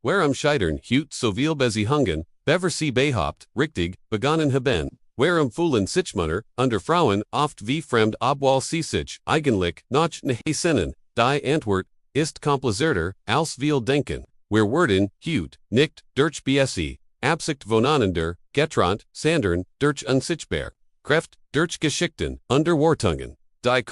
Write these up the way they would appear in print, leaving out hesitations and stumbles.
Warum scheitern Hut so viel Beziehungen, bever sie behauptet, richtig, begonnen haben. Warum fühlen sich Männer, unter Frauen, oft wie fremd obwohl sie sich, eigentlich, noch nicht kennen. Die Antwort ist komplizierter, als wir denken. Wir werden, Hut, nicht, durch BSE, Absicht voneinander, getrennt, sondern, durch unsichtbare Kräfte, durch Geschichten, Unterwertungen. Die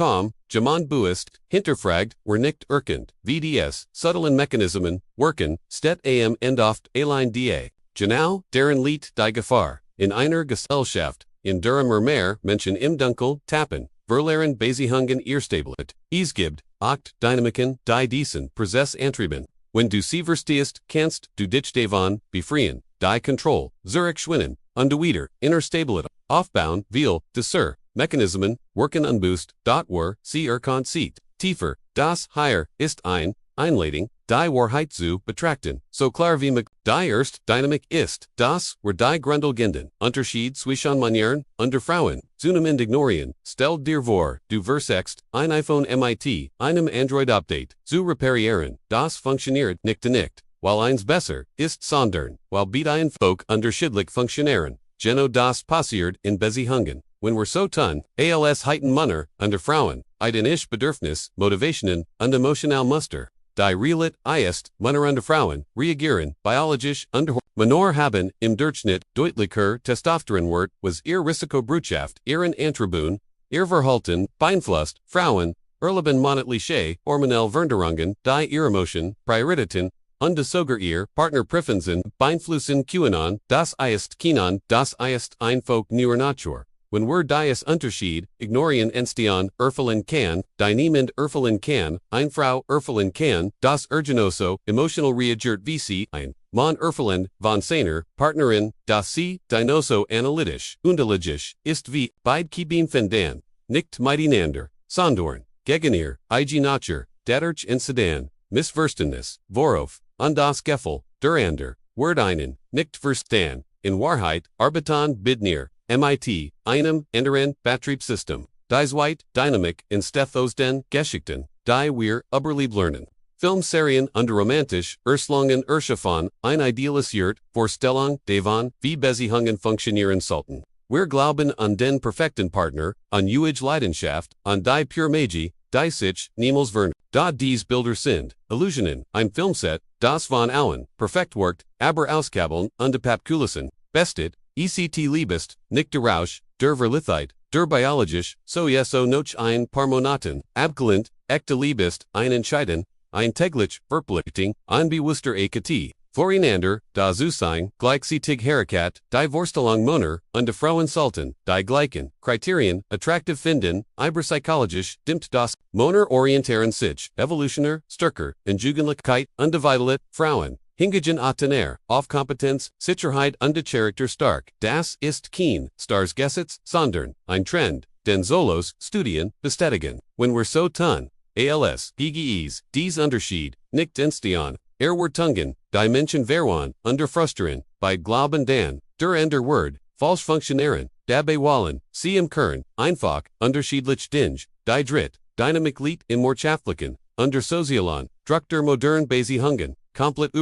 Jemand buist, hinterfragt, wir nicht erkennt, VDS, subtlen Mechanismen, wirken, steht am und oft allein die. Genau, deren liegt die Gefahr. In einer Gesellschaft, in der mehr Menschen im Dunkel tappen, verlieren Beziehungen ihr Stabilität. Es gibt, acht Dynamiken, die diesen Prozess antrieben. Wenn du sie verstehst, kannst du dich davon befreien, die Kontrolle, zurückschwinden, und wieder, inner Stabilität, aufbauen, weil, diese Mechanismen, wirken unbewusst, wir sie sieht. Tiefer, das Higher, ist Einladung, die Wahrheit zu betrachten, so klar wie möglich. Die erste Dynamik ist, dass wir die grundlegenden Unterschied zwischen Männern und Frauen zunehmend ignorieren. Stell dir vor, du versuchst, ein iPhone mit einem Android-Update zu reparieren, das funktioniert nicht, weil eins besser ist, sondern, weil beide Folk unterschiedlich funktionieren. Genau das passiert in Beziehungen. Wenn wir so tun, als heiten Männer und Frauen, ich Bedürfnis, Motivationen und emotional Muster. Die Realität ist, Männer und Frauen reagieren biologisch und Männer haben im Durchschnitt deutlicher Testosteronwert, was ihr Risikobereitschaft, ihren Antriebun, ihr Verhalten beeinflusst. Frauen erleben monatliche hormonelle Veränderungen, die ihre Emotionen, Prioritäten und sogar ihr Partnerpräferenzen beeinflussen können. Das ist ein Folk neuer Natur. Wenn wir dies Unterschied ignorieren entstehen erfüllen kann, die niemand erfüllen kann, eine Frau erfüllen kann, das Urgenoso, emotional reagiert wie sie ein Mann erfüllen, von seiner Partnerin, das sie, dinoso analytisch, unterligisch, ist wie, beid kieben finden, nicht miteinander, sondern, gegen ihr, Natur, dadurch entstehen, Missverständnis, worauf, und das Gefühl, der Ander, wird einen, nicht verstehen, in Wahrheit, arbeiten bidnir. MIT, einem anderen Betriebssystem. Die Zweite Dynamik in Stethos den Geschichten, die wir überleben lernen. Filmserien und romantisch Erslungen erschaffen, ein idealisiert Vorstellung davon, wie Beziehungen funktionieren sollten. Wir glauben an den perfekten Partner, an ewige Leidenschaft, an die pure Magie, die sich niemals verliert. Da dies Bilder sind, Illusionen, ein Filmset, das von allen, perfekt wirkt, aber auskabeln und Papkulissen, bestet, ECT liebest, nicht der Rausch, der Verliebtheit, der biologisch, so noch ein paar Monaten, abgelehnt, echte liebest, ein Entscheiden, ein täglich, Verpflichtung, ein bewusster AKT, voreinander, da Zusein, gleichzeitig Herakat, die Vorstellung Männer und Frauen sollten, die gleichen, Kriterien, attraktiv finden, psychologisch, dimmt das, Männer orientieren sich, evolutionär, stärker, in Jugendlichkeit, undivided, Frauen. Hingegen attener, auf Kompetenz, Sicherheit und Charakter stark, das ist kein Stars Gesetz, sondern ein Trend, den Solos, Studien, bestätigen. Wenn wir so tun, PGEs, dies Unterschied, nicht entstehen, Erwartungen, die Menschen verwan, frustrieren, bei Glauben dan, der Ender Word, falsch funktionieren, dabei wollen, sie im Kern, einfach, unterschiedlich Dinge, die Dritt, Dynamik liegt im Wirtschaftlichen, Sozialen, Druck der modernen Beziehungen. Komplett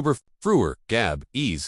früher, gab,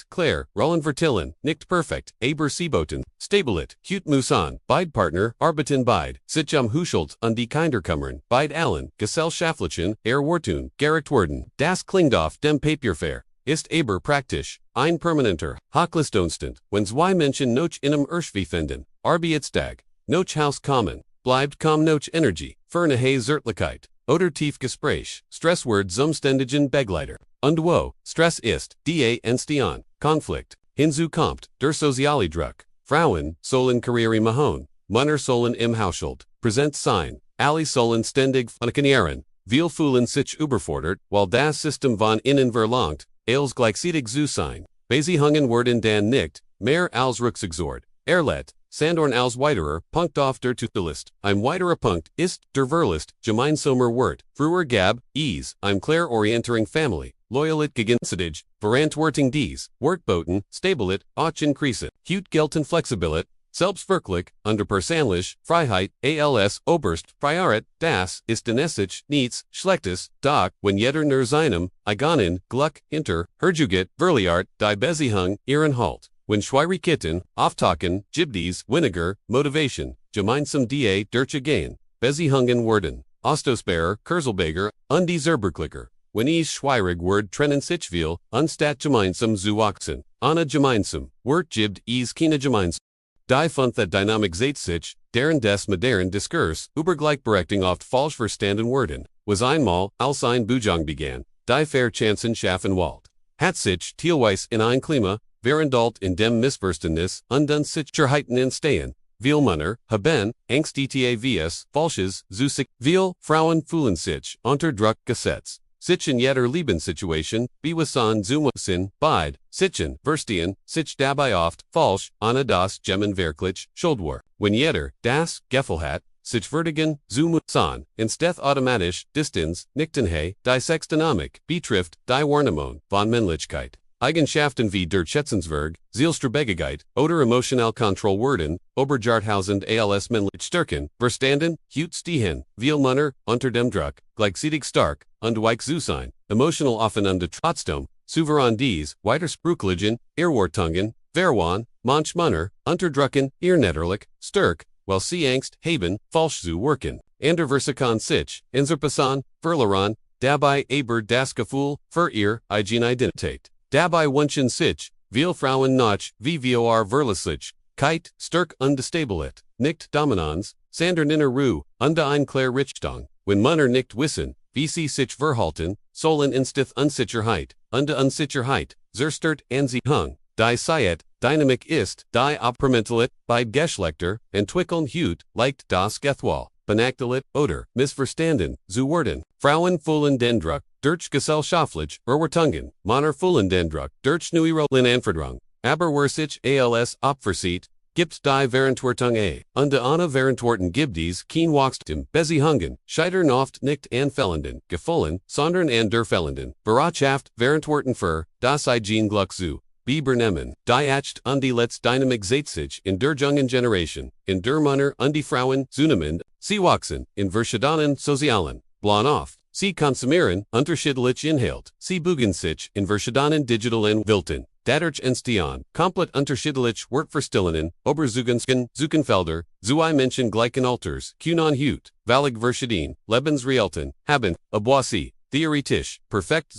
Claire, Rollen vertillen, nicht perfekt, aber Sieboten, Stabilit, Hut Musan, beid Partner, arbeiten beid, sich Huschult und die Kinder kümmern, beid allen, Gesellschaftlichen, Erwartungen, gerecht werden, das klingt auf dem Papierfair, ist aber praktisch, ein permanenter, Hocklistonstant, wenn zwei Menschen noch einem Erschwie finden, Arbeitstag, noch Haus kommen, bleibt noch Energie, für eine Zärtlichkeit, oder Tiefgespräch, Stresswort zum ständigen Begleiter. Und wo, Stress ist, die entstehen, Konflikt, hinzu kommt, der soziale Druck, Frauen sollen Karriere machen, Männer sollen im Haushalt, präsent sein, alle sollen ständig funktionieren, wir fühlen sich überfordert, weil das System von innen verlangt, als gleichzeitig zu sein, Beziehungen werden dann nicht, mehr als Rücksichtshort, erlet, sondern als weiterer Punkt auf der To-Do-List. Ein weiterer Punkt ist der Verlust, gemeinsamer Wert, früher gab, ein klar orientiering Family. Loyalit gegenseitig, Verantwortung dies, Workboten, Stabilit, auch increase, Hut gelten Flexibilit, Selbstverklick, unpersönlich, Freiheit, als, Oberst, Freiheit, das ist Essig, nichts, Schlechtes, da, wenn jeder nur seinem, Eigenem, Glück, hinter, Herjuget, Verliart, die Beziehung, ihren Halt. When Schwierigkeiten, Auftaken, Jibdies, Winiger, Motivation, gemeinsam die Durchgehen, Beziehungen werden, Ostosparer, Kurzelbeger, undesirberklicker. When schwierig word trennen sich viel, unstat gemeinsam zu wachsen, Anna gemeinsam, Wort gibt keine gemeinsam. Die Fund that Dynamik sich, deren des modern Diskurs, übergleichberechtigung oft falsch verstanden werden, was einmal, als ein Bujang began, die Verchancen schaffen Wald. Hat sich teilweise in ein Klima, verandalt in dem Missverständnis, Unsichtbarheiten entstehen, viel Männer, haben, Angst falsches, zu sich, viel Frauen fühlen sich, unter Druck gesetzt. Sich in jeder Lebenssituation, bewasan zum beid, sichen, verstehen, sich dabei oft, falsch, Anna das Gemmen wirklich, Schuldwar. Wenn jeder, das, Gefühl hat, sich vertigen, zum san, insteth automatisch, Distanz, Nichtenhe, die Sexdynamik, betrifft, die Wahrnehmung, von Männlichkeit. Eigenschaften wie der Schätzenswerk, Zielstrebigkeit, oder emotional Kontroll werden, Oberjarthausen als männlich stärken, verstanden, hut stehen, viel Männer, unter dem Druck, gleichzeitig stark, undweich zu sein, emotional aufeinander trotzdem, souverän dies, widersprüchlichen, Irrwartungen, verwan, manch Männer, unterdrücken, netterlich, stark, weil sie Angst haben, falsch zu wirken, anderversikan sich, inserpasan, verloren, dabei aber das Gefühl, für ihr, Identität. Dabei wünschen sich, viel Frauen nach, wie vor verlässlich, Keit, stark undestabilet, nicht dominans, sandern inner Ruhe, eine klare Richtung, wenn Männer nicht wissen, wie sie sich verhalten, sollen instith Unsicherheit, Unsicherheit, zerstört Anziehung, die Sayet, Dynamik ist, die Abpermentelit, beid Geschlechter, entwickeln hut, leicht das Gethwal, benachtelit, oder, missverstanden, zu werden, Frauen fühlen den Druck, durch gesellschaftlich, Erwartungen, Männer fühlen den Druck, durch neue Anforderungen, aber wer sich als abversieht, gibt die Verantwortung und Anna Verantwortung gibt dies kein Wachstum, Beziehungen, scheitern oft nicht an Fehlenden, Gefallen, sondern an der Fehlenden, Bereitschaft, Verantwortung für, das Glück zu, Bebernehmen, die Acht und die Letz Dynamik sich in der jungen Generation, in der Männer und die Frauen, zunehmend, sie wachsen, in verschiedenen sozialen, Plan oft. Sie konsumieren, unterschiedlich Inhalt, sie bugen sich, in verschiedenen digitalen Welten, dadurch entstehen, komplett unterschiedlich Wortverstellungen, Zukunfelder, zwei Menschen gleichen Alters, Kunan hut, Valig verschieden, Lebensrealten, haben, Abwasi, theoretisch, perfekt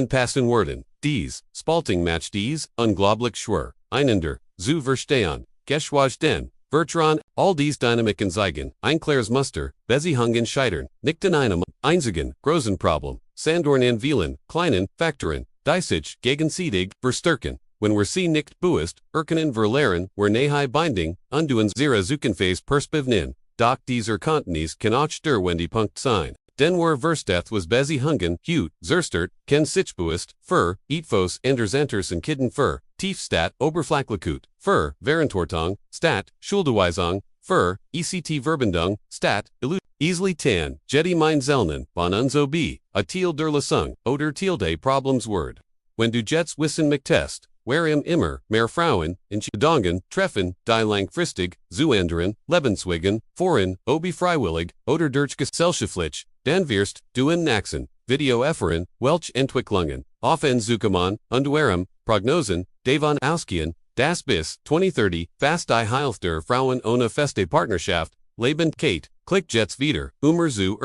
passen werden, dies, Spalting match dies, unglaublich schwer, einander, zu verstehen, geschwaj den, Vertran, all dies Dynamiken zeigen, ein klares Muster, Beziehungen scheitern, nicht in einem einzigen, großen Problem, Sandorn an vielen, kleinen, Faktoren, die sich gegenseitig verstärken, wenn wir sie nicht bewusst, erkennen verlieren, wir nahe Binding, unduens ihre Zukunftsphase perspektiven, doch dieser Kontinuis kann auch der Punkt sein. Den wir versteth was Beziehungen, hut, zerstört, ken sich bewusst, für, etwas anders en kidden für, tiefstat, oberflächlichkeit, für, Verantwortung, stat, Schuldeweisung, für, Verbindung, stat, easily tan, Jedi mein Zellnen, von unso b, a Teal der Lesung, oder Tealde Problems Word. Wenn du jetzt wissen möchtest, wherein immer, mehr Frauen, in Gedanken, treffen, die langfristig, zu anderen, Lebenswegen, vorin, obi freiwillig, oder durch gesellschaftlich, dann wirst du in Naxen, Video erfahren, welche Entwicklungen, offen zukommen, und warm, Prognosen, davon ausgehen, das bis 2030, fast die Hälfte der Frauen ohne feste Partnerschaft, lebend Kate, klick jetzt wieder, zu